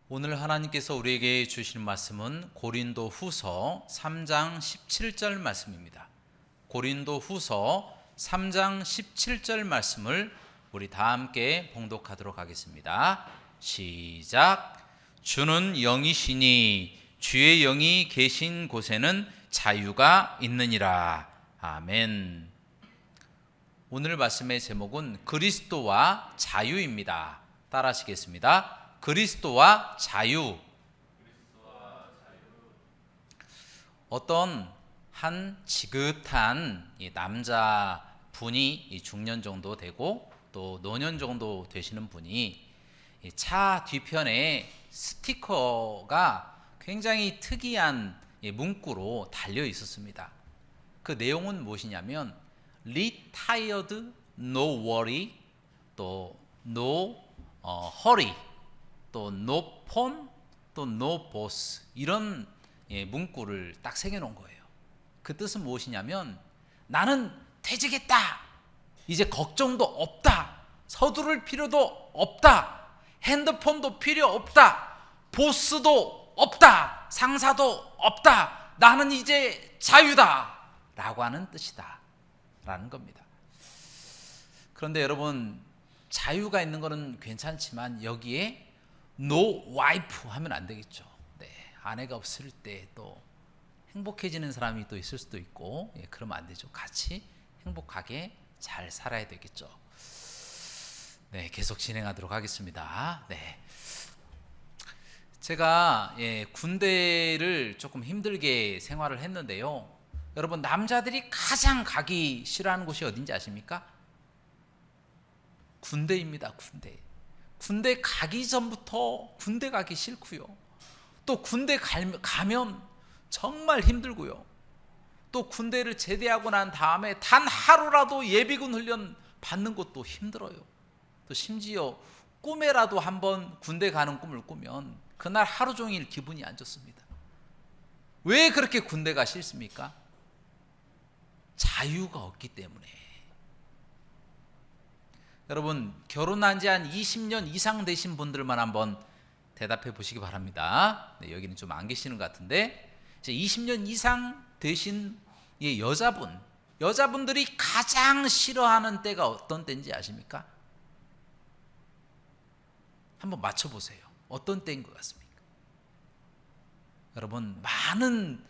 오늘 하나님께서 우리에게 주시는 말씀은 고린도후서 3장 17절 말씀입니다. 고린도후서 3장 17절 말씀을 우리 다 함께 봉독하도록 하겠습니다. 시작. 주는 영이시니 주의 영이 계신 곳에는 자유가 있느니라. 아멘. 오늘 말씀의 제목은 그리스도와 자유입니다. 따라 하시겠습니다. 그리스도와 자유. 어떤 한 지긋한 남자분이 중년 정도 되고 또 노년 정도 되시는 분이 차 뒤편에 스티커가 굉장히 특이한 문구로 달려 있었습니다. 그 내용은 무엇이냐면 Retired, no worry, 또 no hurry, 또 no phone, 또 no boss, 이런 문구를 딱 새겨놓은 거예요. 그 뜻은 무엇이냐면 나는 퇴직했다, 이제 걱정도 없다, 서두를 필요도 없다, 핸드폰도 필요 없다, 보스도 없다, 상사도 없다, 나는 이제 자유다 라고 하는 뜻이다 라는 겁니다. 그런데 여러분, 자유가 있는 거는 괜찮지만 여기에 no wife 하면 안 되겠죠. 네, 아내가 없을 때 또 행복해지는 사람이 또 있을 수도 있고, 그러면 안 되죠. 같이 행복하게 잘 살아야 되겠죠. 네, 계속 진행하도록 하겠습니다. 네, 제가 군대를 조금 힘들게 생활을 했는데요. 여러분, 남자들이 가장 가기 싫어하는 곳이 어딘지 아십니까? 군대입니다. 군대 가기 전부터 군대 가기 싫고요. 또 군대 가면 정말 힘들고요. 또 군대를 제대하고 난 다음에 단 하루라도 예비군 훈련 받는 것도 힘들어요. 또 심지어 꿈에라도 한번 군대 가는 꿈을 꾸면 그날 하루 종일 기분이 안 좋습니다. 왜 그렇게 군대가 싫습니까? 자유가 없기 때문에. 여러분, 결혼한 지 한 20년 이상 되신 분들만 한번 대답해 보시기 바랍니다. 네, 여기는 좀 안 계시는 것 같은데, 이제 20년 이상 되신 여자분들이 가장 싫어하는 때가 어떤 때인지 아십니까? 한번 맞춰보세요. 어떤 때인 것 같습니까? 여러분, 많은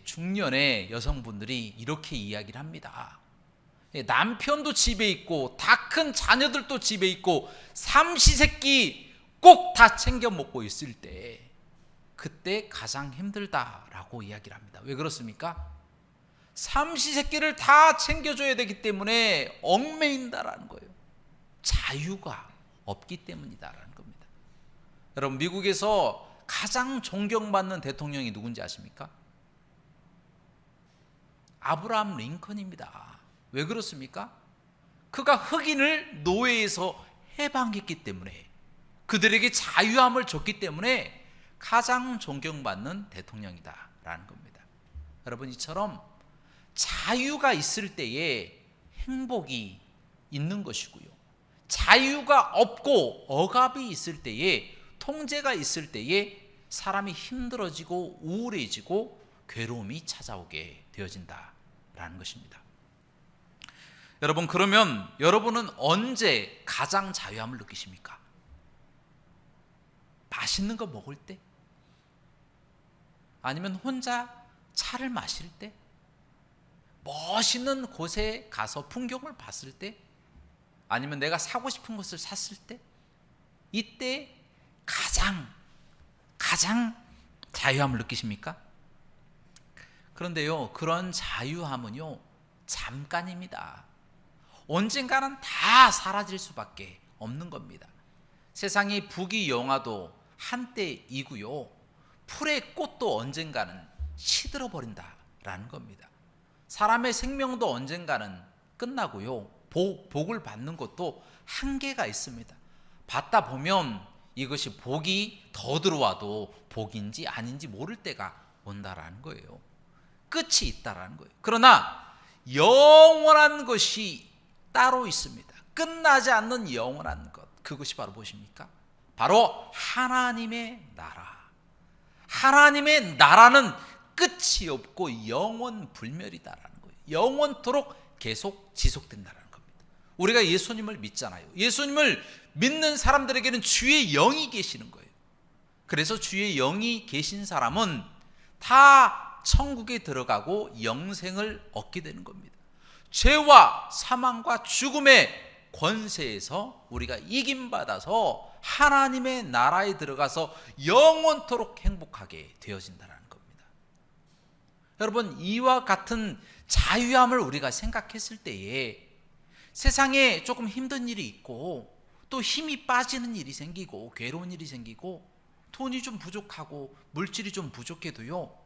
중년의 여성분들이 이렇게 이야기를 합니다. 남편도 집에 있고 다 큰 자녀들도 집에 있고 삼시세끼 꼭 다 챙겨 먹고 있을 때, 그때 가장 힘들다라고 이야기를 합니다. 왜 그렇습니까? 삼시세끼를 다 챙겨줘야 되기 때문에 얽매인다라는 거예요. 자유가 없기 때문이다라는 겁니다. 여러분, 미국에서 가장 존경받는 대통령이 누군지 아십니까? 아브라함 링컨입니다. 왜 그렇습니까? 그가 흑인을 노예에서 해방했기 때문에, 그들에게 자유함을 줬기 때문에 가장 존경받는 대통령이다라는 겁니다. 여러분, 이처럼 자유가 있을 때에 행복이 있는 것이고요, 자유가 없고 억압이 있을 때에, 통제가 있을 때에 사람이 힘들어지고 우울해지고 괴로움이 찾아오게 되어진다라는 것입니다. 여러분, 그러면 여러분은 언제 가장 자유함을 느끼십니까? 맛있는 거 먹을 때? 아니면 혼자 차를 마실 때? 멋있는 곳에 가서 풍경을 봤을 때? 아니면 내가 사고 싶은 것을 샀을 때? 이때 가장 자유함을 느끼십니까? 그런데요, 그런 자유함은요, 잠깐입니다. 언젠가는 다 사라질 수밖에 없는 겁니다. 세상의 부귀영화도 한때이고요, 풀의 꽃도 언젠가는 시들어 버린다라는 겁니다. 사람의 생명도 언젠가는 끝나고요, 복을 받는 것도 한계가 있습니다. 받다 보면 이것이 복이 더 들어와도 복인지 아닌지 모를 때가 온다라는 거예요. 끝이 있다라는 거예요. 그러나 영원한 것이 따로 있습니다. 끝나지 않는 영원한 것, 그것이 바로 무엇입니까? 바로 하나님의 나라. 하나님의 나라는 끝이 없고 영원 불멸이다라는 거예요. 영원토록 계속 지속된다는 겁니다. 우리가 예수님을 믿잖아요. 예수님을 믿는 사람들에게는 주의 영이 계시는 거예요. 그래서 주의 영이 계신 사람은 다 천국에 들어가고 영생을 얻게 되는 겁니다. 죄와 사망과 죽음의 권세에서 우리가 이김받아서 하나님의 나라에 들어가서 영원토록 행복하게 되어진다는 겁니다. 여러분, 이와 같은 자유함을 우리가 생각했을 때에 세상에 조금 힘든 일이 있고 또 힘이 빠지는 일이 생기고 괴로운 일이 생기고 돈이 좀 부족하고 물질이 좀 부족해도요,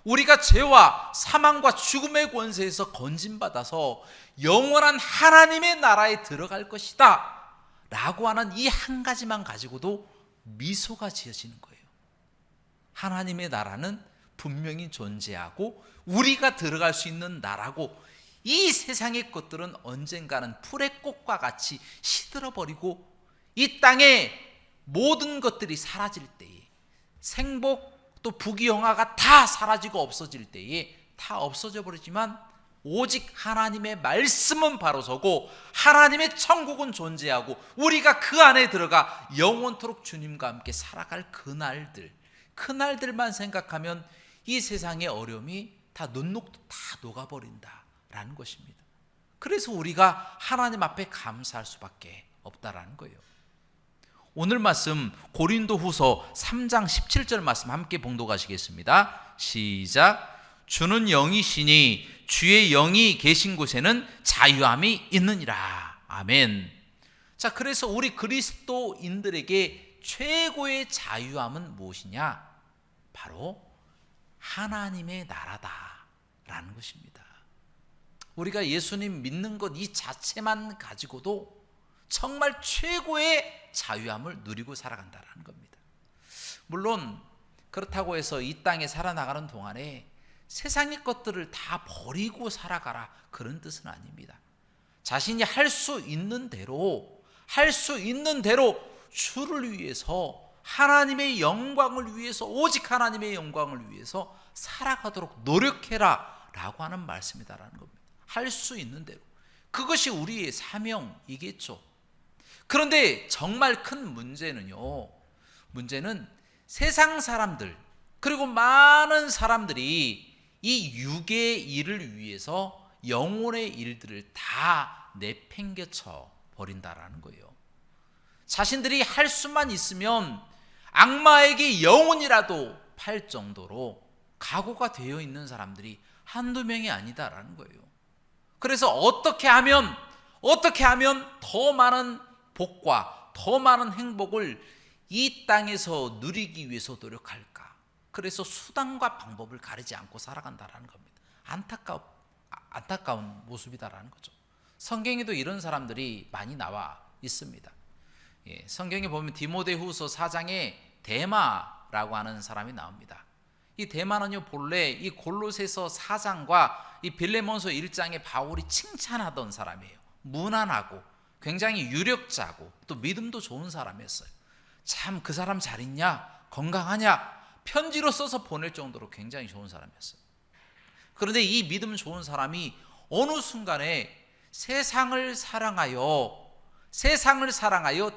우리가 죄와 사망과 죽음의 권세에서 건진받아서 영원한 하나님의 나라에 들어갈 것이다 라고 하는 이 한 가지만 가지고도 미소가 지어지는 거예요. 하나님의 나라는 분명히 존재하고 우리가 들어갈 수 있는 나라고, 이 세상의 것들은 언젠가는 풀의 꽃과 같이 시들어버리고 이 땅의 모든 것들이 사라질 때에, 생복 또 부귀영화가 다 사라지고 없어질 때에 다 없어져 버리지만 오직 하나님의 말씀은 바로 서고 하나님의 천국은 존재하고 우리가 그 안에 들어가 영원토록 주님과 함께 살아갈 그날들만 생각하면 이 세상의 어려움이 다 눈녹도 다 녹아버린다라는 것입니다. 그래서 우리가 하나님 앞에 감사할 수밖에 없다라는 거예요. 오늘 말씀 고린도후서 3장 17절 말씀 함께 봉독하시겠습니다. 시작. 주는 영이시니 주의 영이 계신 곳에는 자유함이 있느니라. 아멘. 자, 그래서 우리 그리스도인들에게 최고의 자유함은 무엇이냐? 바로 하나님의 나라다라는 것입니다. 우리가 예수님 믿는 것 이 자체만 가지고도 정말 최고의 자유함을 누리고 살아간다는 겁니다. 물론 그렇다고 해서 이 땅에 살아나가는 동안에 세상의 것들을 다 버리고 살아가라, 그런 뜻은 아닙니다. 자신이 할 수 있는 대로 주를 위해서, 하나님의 영광을 위해서, 오직 하나님의 영광을 위해서 살아가도록 노력해라 라고 하는 말씀이다라는 겁니다. 할 수 있는 대로. 그것이 우리의 사명이겠죠. 그런데 정말 큰 문제는 세상 사람들, 그리고 많은 사람들이 이 육의 일을 위해서 영혼의 일들을 다 내팽개쳐 버린다라는 거예요. 자신들이 할 수만 있으면 악마에게 영혼이라도 팔 정도로 각오가 되어 있는 사람들이 한두 명이 아니다라는 거예요. 그래서 어떻게 하면 더 많은 복과 더 많은 행복을 이 땅에서 누리기 위해서 노력할까? 그래서 수단과 방법을 가리지 않고 살아간다라는 겁니다. 안타까운 모습이다라는 거죠. 성경에도 이런 사람들이 많이 나와 있습니다. 성경에 보면 디모데후서 4장에 데마라고 하는 사람이 나옵니다. 이 데마는요, 본래 이 골로새서 4장과 이 빌레몬서 1장에 바울이 칭찬하던 사람이에요. 무난하고 굉장히 유력자고 또 믿음도 좋은 사람이었어요. 참 그 사람 잘 있냐? 건강하냐? 편지로 써서 보낼 정도로 굉장히 좋은 사람이었어요. 그런데 이 믿음 좋은 사람이 어느 순간에 세상을 사랑하여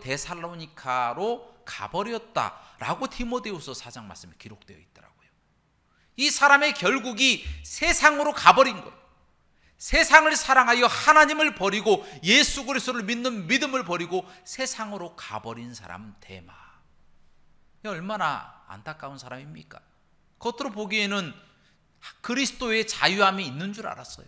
데살로니가로 가버렸다라고 디모데후서 4장 말씀에 기록되어 있더라고요. 이 사람의 결국이 세상으로 가버린 거예요. 세상을 사랑하여 하나님을 버리고 예수 그리스도를 믿는 믿음을 버리고 세상으로 가버린 사람 데마. 얼마나 안타까운 사람입니까? 겉으로 보기에는 그리스도의 자유함이 있는 줄 알았어요.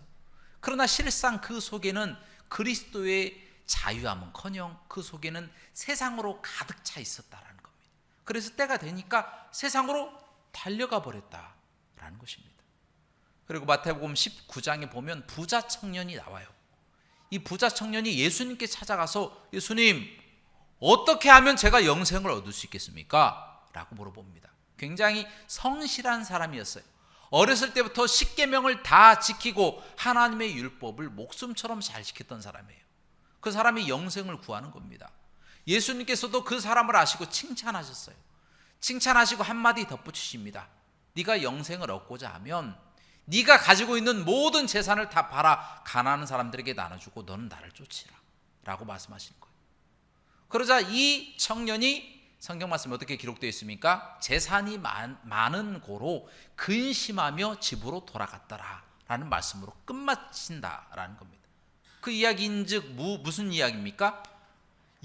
그러나 실상 그 속에는 그리스도의 자유함은커녕 그 속에는 세상으로 가득 차 있었다라는 겁니다. 그래서 때가 되니까 세상으로 달려가 버렸다라는 것입니다. 그리고 마태복음 19장에 보면 부자 청년이 나와요. 이 부자 청년이 예수님께 찾아가서 예수님, 어떻게 하면 제가 영생을 얻을 수 있겠습니까? 라고 물어봅니다. 굉장히 성실한 사람이었어요. 어렸을 때부터 십계명을 다 지키고 하나님의 율법을 목숨처럼 잘 지켰던 사람이에요. 그 사람이 영생을 구하는 겁니다. 예수님께서도 그 사람을 아시고 칭찬하셨어요. 칭찬하시고 한마디 덧붙이십니다. 네가 영생을 얻고자 하면 네가 가지고 있는 모든 재산을 다 팔아 가난한 사람들에게 나눠주고 너는 나를 쫓으라 라고 말씀하시는 거예요. 그러자 이 청년이 성경 말씀에 어떻게 기록되어 있습니까? 재산이 많은 고로 근심하며 집으로 돌아갔더라 라는 말씀으로 끝마친다라는 겁니다. 그 이야기인즉 무슨 이야기입니까?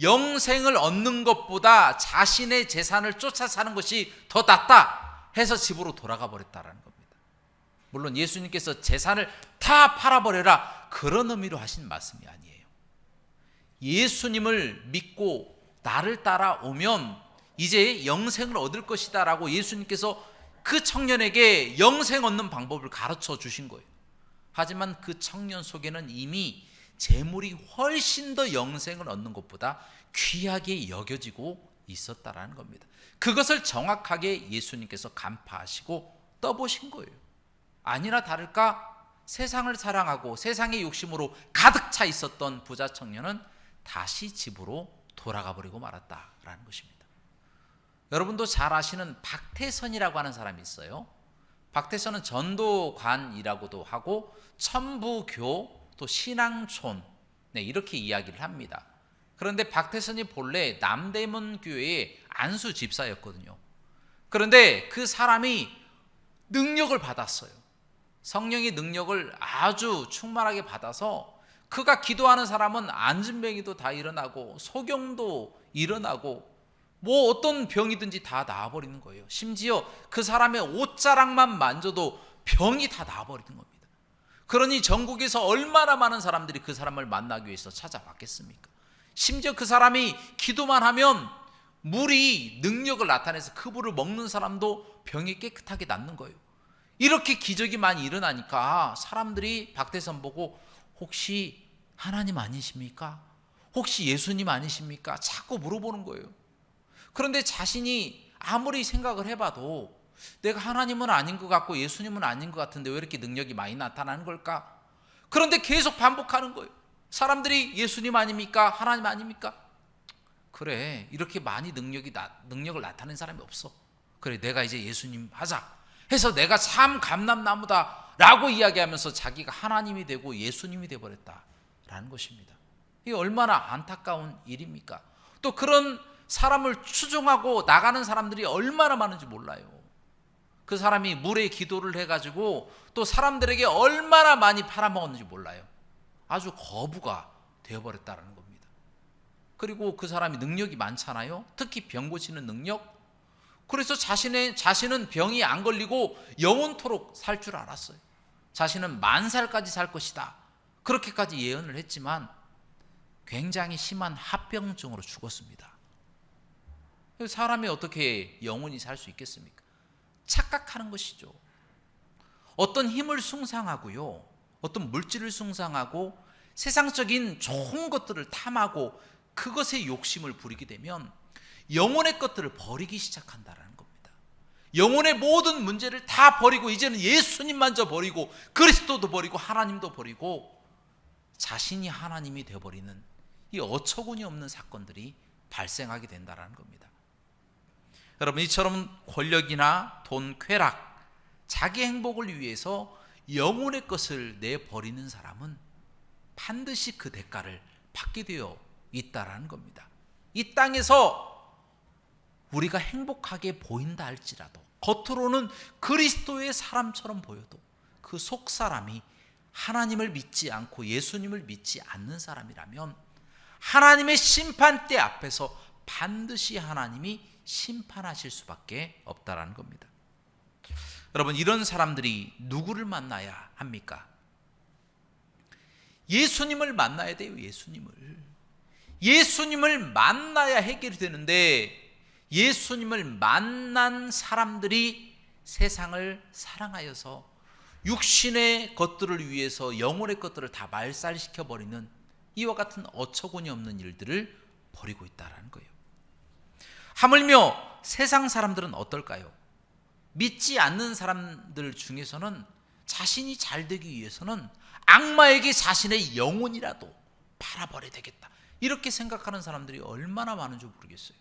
영생을 얻는 것보다 자신의 재산을 쫓아 사는 것이 더 낫다 해서 집으로 돌아가 버렸다라는 겁니다. 물론 예수님께서 재산을 다 팔아버려라 그런 의미로 하신 말씀이 아니에요. 예수님을 믿고 나를 따라오면 이제 영생을 얻을 것이다 라고 예수님께서 그 청년에게 영생 얻는 방법을 가르쳐 주신 거예요. 하지만 그 청년 속에는 이미 재물이 훨씬 더 영생을 얻는 것보다 귀하게 여겨지고 있었다라는 겁니다. 그것을 정확하게 예수님께서 간파하시고 떠보신 거예요. 아니나 다를까 세상을 사랑하고 세상의 욕심으로 가득 차 있었던 부자 청년은 다시 집으로 돌아가 버리고 말았다라는 것입니다. 여러분도 잘 아시는 박태선이라고 하는 사람이 있어요. 박태선은 전도관이라고도 하고 천부교 또 신앙촌 이렇게 이야기를 합니다. 그런데 박태선이 본래 남대문 교회의 안수 집사였거든요. 그런데 그 사람이 능력을 받았어요. 성령의 능력을 아주 충만하게 받아서 그가 기도하는 사람은 안진뱅이도 다 일어나고 소경도 일어나고 뭐 어떤 병이든지 다 나아버리는 거예요. 심지어 그 사람의 옷자락만 만져도 병이 다 나아버리는 겁니다. 그러니 전국에서 얼마나 많은 사람들이 그 사람을 만나기 위해서 찾아왔겠습니까? 심지어 그 사람이 기도만 하면 물이 능력을 나타내서 그 물을 먹는 사람도 병이 깨끗하게 낫는 거예요. 이렇게 기적이 많이 일어나니까 사람들이 박태선 보고 혹시 하나님 아니십니까? 혹시 예수님 아니십니까? 자꾸 물어보는 거예요. 그런데 자신이 아무리 생각을 해봐도 내가 하나님은 아닌 것 같고 예수님은 아닌 것 같은데 왜 이렇게 능력이 많이 나타나는 걸까? 그런데 계속 반복하는 거예요. 사람들이 예수님 아닙니까? 하나님 아닙니까? 그래, 이렇게 많이 능력을 나타낸 사람이 없어. 그래, 내가 이제 예수님 하자 해서 내가 참 감람나무다 라고 이야기하면서 자기가 하나님이 되고 예수님이 되어버렸다라는 것입니다. 이게 얼마나 안타까운 일입니까? 또 그런 사람을 추종하고 나가는 사람들이 얼마나 많은지 몰라요. 그 사람이 물에 기도를 해가지고 또 사람들에게 얼마나 많이 팔아먹었는지 몰라요. 아주 거부가 되어버렸다는 겁니다. 그리고 그 사람이 능력이 많잖아요. 특히 병 고치는 능력. 그래서 자신은 병이 안 걸리고 영원토록 살 줄 알았어요. 자신은 10,000살까지 살 것이다. 그렇게까지 예언을 했지만 굉장히 심한 합병증으로 죽었습니다. 사람이 어떻게 영원히 살 수 있겠습니까? 착각하는 것이죠. 어떤 힘을 숭상하고요, 어떤 물질을 숭상하고 세상적인 좋은 것들을 탐하고 그것에 욕심을 부리게 되면 영혼의 것들을 버리기 시작한다는 겁니다. 영혼의 모든 문제를 다 버리고 이제는 예수님마저 버리고 그리스도도 버리고 하나님도 버리고 자신이 하나님이 되어버리는 이 어처구니 없는 사건들이 발생하게 된다는 겁니다. 여러분, 이처럼 권력이나 돈, 쾌락, 자기 행복을 위해서 영혼의 것을 내버리는 사람은 반드시 그 대가를 받게 되어 있다라는 겁니다. 이 땅에서 우리가 행복하게 보인다 할지라도 겉으로는 그리스도의 사람처럼 보여도 그 속 사람이 하나님을 믿지 않고 예수님을 믿지 않는 사람이라면 하나님의 심판대 앞에서 반드시 하나님이 심판하실 수밖에 없다라는 겁니다. 여러분, 이런 사람들이 누구를 만나야 합니까? 예수님을 만나야 돼요. 예수님을 만나야 해결이 되는데 예수님을 만난 사람들이 세상을 사랑하여서 육신의 것들을 위해서 영혼의 것들을 다 말살시켜버리는 이와 같은 어처구니 없는 일들을 벌이고 있다는 거예요. 하물며 세상 사람들은 어떨까요? 믿지 않는 사람들 중에서는 자신이 잘 되기 위해서는 악마에게 자신의 영혼이라도 팔아버려야 되겠다, 이렇게 생각하는 사람들이 얼마나 많은지 모르겠어요.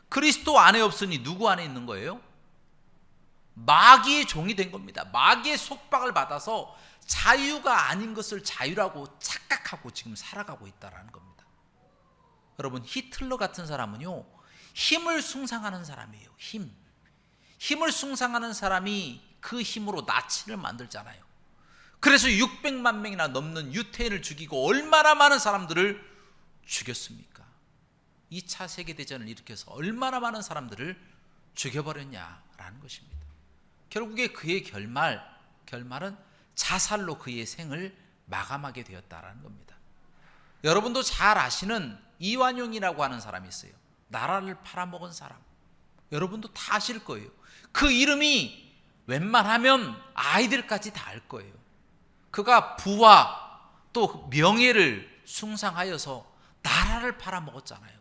그리스도 안에 없으니 누구 안에 있는 거예요? 마귀의 종이 된 겁니다. 마귀의 속박을 받아서 자유가 아닌 것을 자유라고 착각하고 지금 살아가고 있다는 겁니다. 여러분, 히틀러 같은 사람은요, 힘을 숭상하는 사람이에요. 힘을 숭상하는 사람이 그 힘으로 나치를 만들잖아요. 그래서 600만 명이나 넘는 유태인을 죽이고 얼마나 많은 사람들을 죽였습니까? 2차 세계대전을 일으켜서 얼마나 많은 사람들을 죽여버렸냐라는 것입니다. 결국에 그의 결말은 자살로 그의 생을 마감하게 되었다라는 겁니다. 여러분도 잘 아시는 이완용이라고 하는 사람이 있어요. 나라를 팔아먹은 사람. 여러분도 다 아실 거예요. 그 이름이 웬만하면 아이들까지 다 알 거예요. 그가 부와 또 명예를 숭상하여서 나라를 팔아먹었잖아요.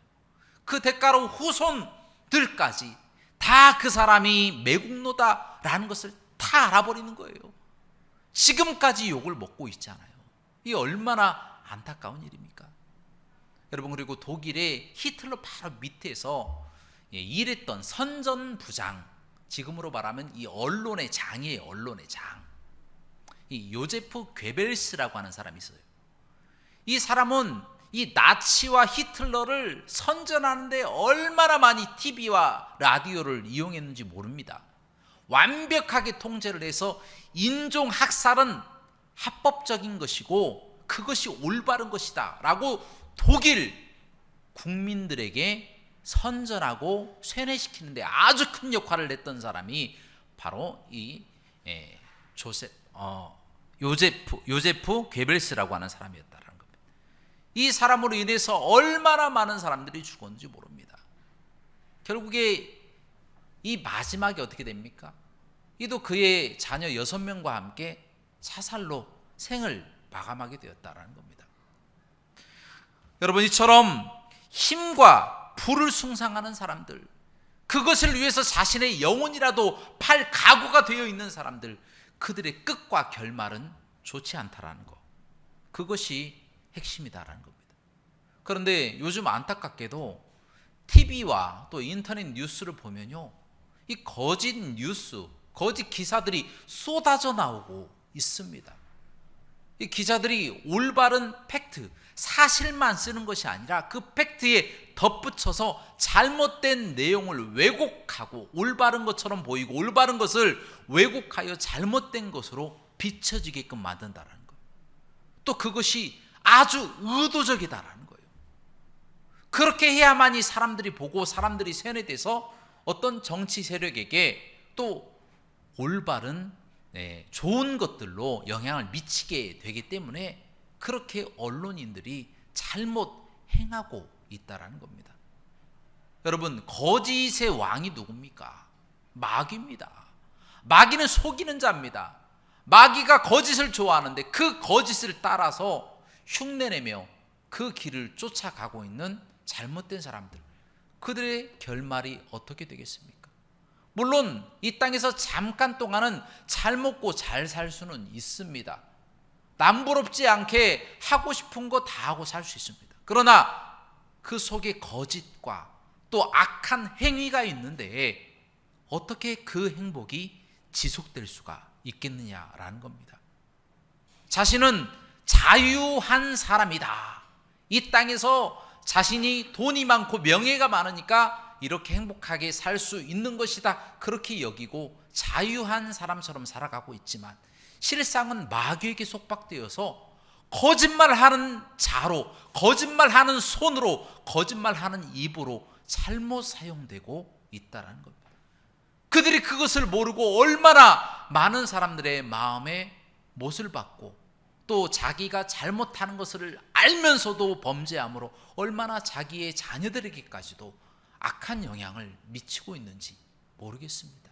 그 대가로 후손들까지 다 그 사람이 매국노다라는 것을 다 알아버리는 거예요. 지금까지 욕을 먹고 있잖아요. 이게 얼마나 안타까운 일입니까? 여러분, 그리고 독일의 히틀러 바로 밑에서 일했던 선전부장, 지금으로 말하면 이 언론의 장이에요. 언론의 장. 이 요제프 괴벨스라고 하는 사람이 있어요. 이 사람은 이 나치와 히틀러를 선전하는데 얼마나 많이 TV와 라디오를 이용했는지 모릅니다. 완벽하게 통제를 해서 인종학살은 합법적인 것이고 그것이 올바른 것이다 라고 독일 국민들에게 선전하고 세뇌시키는데 아주 큰 역할을 했던 사람이 바로 이 요제프 괴벨스라고 하는 사람이었다는 겁니다. 이 사람으로 인해서 얼마나 많은 사람들이 죽었는지 모릅니다. 결국에 이 마지막이 어떻게 됩니까? 이도 그의 자녀 6명과 함께 사살로 생을 마감하게 되었다는 겁니다. 여러분, 이처럼 힘과 부를 숭상하는 사람들, 그것을 위해서 자신의 영혼이라도 팔 각오가 되어 있는 사람들, 그들의 끝과 결말은 좋지 않다라는 것, 그것이 핵심이다라는 겁니다. 그런데 요즘 안타깝게도 TV와 또 인터넷 뉴스를 보면요, 이 거짓 뉴스, 거짓 기사들이 쏟아져 나오고 있습니다. 이 기자들이 올바른 팩트, 사실만 쓰는 것이 아니라 그 팩트에 덧붙여서 잘못된 내용을 왜곡하고 올바른 것처럼 보이고 올바른 것을 왜곡하여 잘못된 것으로 비춰지게끔 만든다는 거예요. 또 그것이 아주 의도적이다라는 거예요. 그렇게 해야만이 사람들이 보고 사람들이 세뇌돼서 어떤 정치 세력에게 또 올바른 좋은 것들로 영향을 미치게 되기 때문에 그렇게 언론인들이 잘못 행하고 있다라는 겁니다. 여러분, 거짓의 왕이 누굽니까? 마귀입니다. 마귀는 속이는 자입니다. 마귀가 거짓을 좋아하는데 그 거짓을 따라서 흉내내며 그 길을 쫓아가고 있는 잘못된 사람들, 그들의 결말이 어떻게 되겠습니까? 물론 이 땅에서 잠깐 동안은 잘 먹고 잘 살 수는 있습니다. 남부럽지 않게 하고 싶은 거 다 하고 살 수 있습니다. 그러나 그 속에 거짓과 또 악한 행위가 있는데 어떻게 그 행복이 지속될 수가 있겠느냐라는 겁니다. 자신은 자유한 사람이다. 이 땅에서 자신이 돈이 많고 명예가 많으니까 이렇게 행복하게 살 수 있는 것이다, 그렇게 여기고 자유한 사람처럼 살아가고 있지만 실상은 마귀에게 속박되어서 거짓말하는 자로, 거짓말하는 손으로, 거짓말하는 입으로 잘못 사용되고 있다는 겁니다. 그들이 그것을 모르고 얼마나 많은 사람들의 마음에 못을 받고 또 자기가 잘못하는 것을 알면서도 범죄함으로 얼마나 자기의 자녀들에게까지도 악한 영향을 미치고 있는지 모르겠습니다.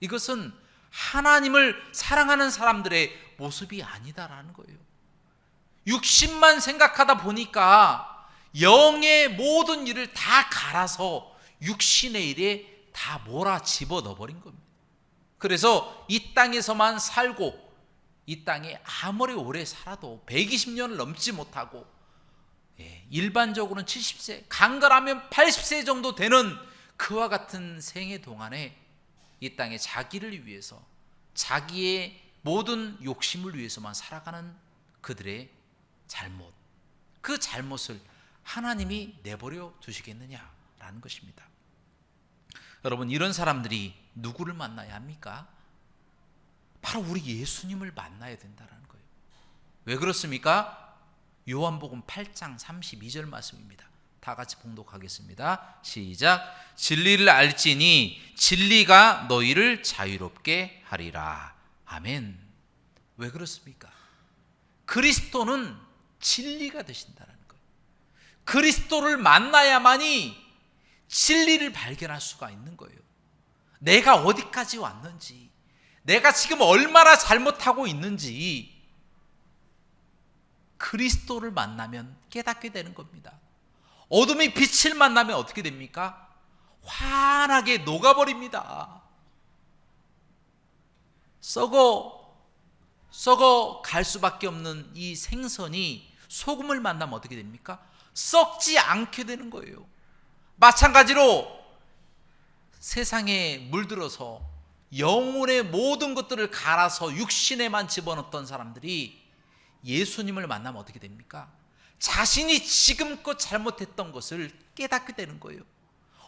이것은 하나님을 사랑하는 사람들의 모습이 아니다라는 거예요. 육신만 생각하다 보니까 영의 모든 일을 다 갈아서 육신의 일에 다 몰아 집어 넣어버린 겁니다. 그래서 이 땅에서만 살고 이 땅에 아무리 오래 살아도 120년을 넘지 못하고 일반적으로는 70세, 강건하면 80세 정도 되는 그와 같은 생애 동안에 이 땅에 자기를 위해서 자기의 모든 욕심을 위해서만 살아가는 그들의 잘못, 그 잘못을 하나님이 내버려 두시겠느냐라는 것입니다. 여러분, 이런 사람들이 누구를 만나야 합니까? 바로 우리 예수님을 만나야 된다는 거예요. 왜 그렇습니까? 요한복음 8장 32절 말씀입니다. 다 같이 봉독하겠습니다. 시작. 진리를 알지니 진리가 너희를 자유롭게 하리라. 아멘. 왜 그렇습니까? 그리스도는 진리가 되신다는 거예요. 그리스도를 만나야만이 진리를 발견할 수가 있는 거예요. 내가 어디까지 왔는지, 내가 지금 얼마나 잘못하고 있는지 그리스도를 만나면 깨닫게 되는 겁니다. 어둠이 빛을 만나면 어떻게 됩니까? 환하게 녹아버립니다. 썩어 갈 수밖에 없는 이 생선이 소금을 만나면 어떻게 됩니까? 썩지 않게 되는 거예요. 마찬가지로 세상에 물들어서 영혼의 모든 것들을 갈아서 육신에만 집어넣었던 사람들이 예수님을 만나면 어떻게 됩니까? 자신이 지금껏 잘못했던 것을 깨닫게 되는 거예요.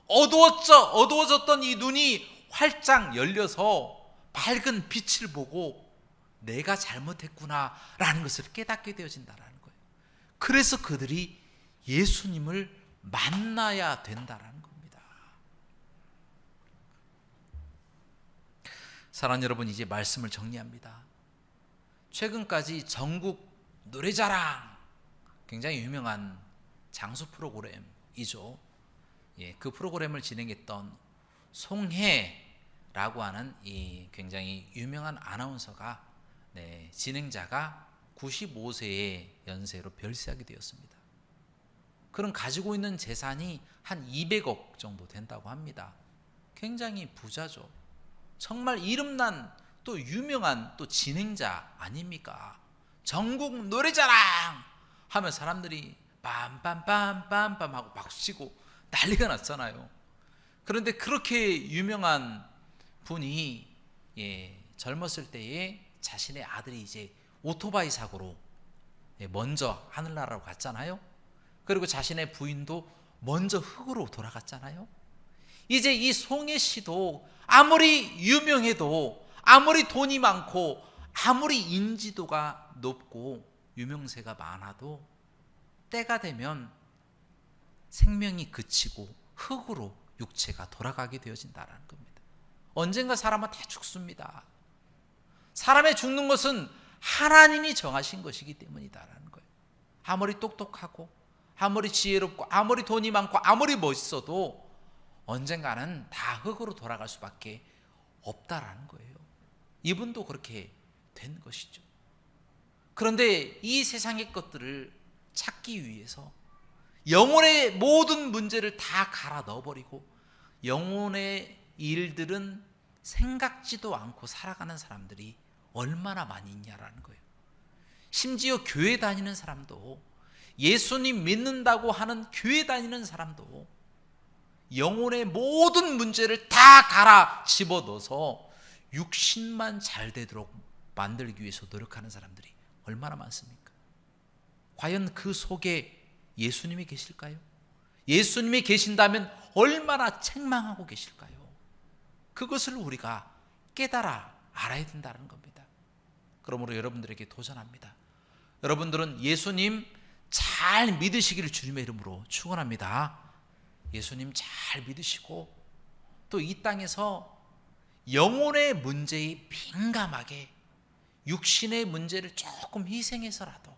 어두워졌던 이 눈이 활짝 열려서 밝은 빛을 보고 내가 잘못했구나라는 것을 깨닫게 되어진다는 거예요. 그래서 그들이 예수님을 만나야 된다는 겁니다. 사랑하는 여러분, 이제 말씀을 정리합니다. 최근까지 전국 노래자랑, 굉장히 유명한 장수 프로그램이죠. 그 프로그램을 진행했던 송혜라고 하는 이 굉장히 유명한 아나운서가 진행자가 95세의 연세로 별세하게 되었습니다. 그는 가지고 있는 재산이 한 200억 정도 된다고 합니다. 굉장히 부자죠. 정말 이름난 또 유명한 또 진행자 아닙니까? 전국 노래자랑 하면 사람들이 빰빰빰빰빰 하고 박수치고 난리가 났잖아요. 그런데 그렇게 유명한 분이 젊었을 때에 자신의 아들이 이제 오토바이 사고로 먼저 하늘나라로 갔잖아요. 그리고 자신의 부인도 먼저 흙으로 돌아갔잖아요. 이제 이 송혜 씨도 아무리 유명해도, 아무리 돈이 많고, 아무리 인지도가 높고 유명세가 많아도 때가 되면 생명이 그치고 흙으로 육체가 돌아가게 되어진다는 겁니다. 언젠가 사람은 다 죽습니다. 사람의 죽는 것은 하나님이 정하신 것이기 때문이다라는 거예요. 아무리 똑똑하고 아무리 지혜롭고 아무리 돈이 많고 아무리 멋있어도 언젠가는 다 흙으로 돌아갈 수밖에 없다라는 거예요. 이분도 그렇게 된 것이죠. 그런데 이 세상의 것들을 찾기 위해서 영혼의 모든 문제를 다 갈아 넣어버리고 영혼의 일들은 생각지도 않고 살아가는 사람들이 얼마나 많이 있냐라는 거예요. 심지어 교회 다니는 사람도, 예수님 믿는다고 하는 교회 다니는 사람도 영혼의 모든 문제를 다 갈아 집어넣어서 육신만 잘 되도록 만들기 위해서 노력하는 사람들이 얼마나 많습니까? 과연 그 속에 예수님이 계실까요? 예수님이 계신다면 얼마나 책망하고 계실까요? 그것을 우리가 깨달아 알아야 된다는 겁니다. 그러므로 여러분들에게 도전합니다. 여러분들은 예수님 잘 믿으시기를 주님의 이름으로 축원합니다. 예수님 잘 믿으시고 또 이 땅에서 영혼의 문제에 민감하게, 육신의 문제를 조금 희생해서라도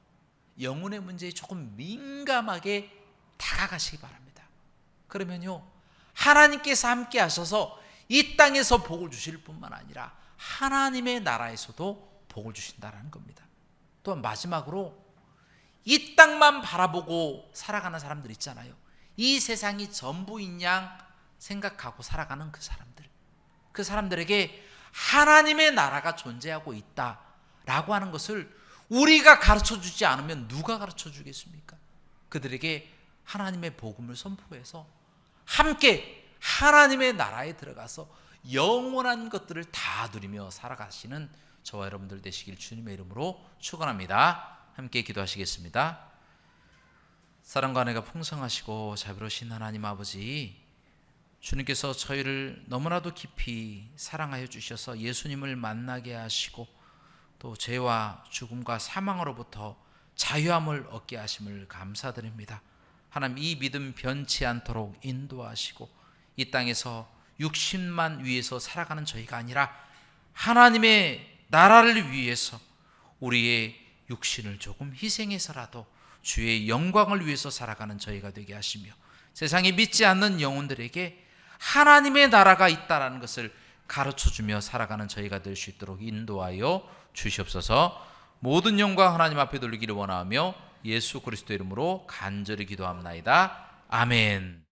영혼의 문제에 조금 민감하게 다가가시기 바랍니다. 그러면요, 하나님께서 함께 하셔서 이 땅에서 복을 주실 뿐만 아니라 하나님의 나라에서도 복을 주신다는 겁니다. 또한 마지막으로 이 땅만 바라보고 살아가는 사람들 있잖아요. 이 세상이 전부인 양 생각하고 살아가는 그 사람들에게 하나님의 나라가 존재하고 있다라는 라고 하는 것을 우리가 가르쳐 주지 않으면 누가 가르쳐 주겠습니까? 그들에게 하나님의 복음을 선포해서 함께 하나님의 나라에 들어가서 영원한 것들을 다 누리며 살아가시는 저와 여러분들 되시길 주님의 이름으로 축원합니다. 함께 기도하시겠습니다. 사랑과 은혜가 풍성하시고 자비로우신 하나님 아버지, 주님께서 저희를 너무나도 깊이 사랑하여 주셔서 예수님을 만나게 하시고 또 죄와 죽음과 사망으로부터 자유함을 얻게 하심을 감사드립니다. 하나님, 이 믿음 변치 않도록 인도하시고 이 땅에서 육신만 위해서 살아가는 저희가 아니라 하나님의 나라를 위해서 우리의 육신을 조금 희생해서라도 주의 영광을 위해서 살아가는 저희가 되게 하시며 세상에 믿지 않는 영혼들에게 하나님의 나라가 있다는 것을 가르쳐주며 살아가는 저희가 될 수 있도록 인도하여 주시옵소서. 모든 영광 하나님 앞에 돌리기를 원하며 예수 그리스도 이름으로 간절히 기도합나이다. 아멘.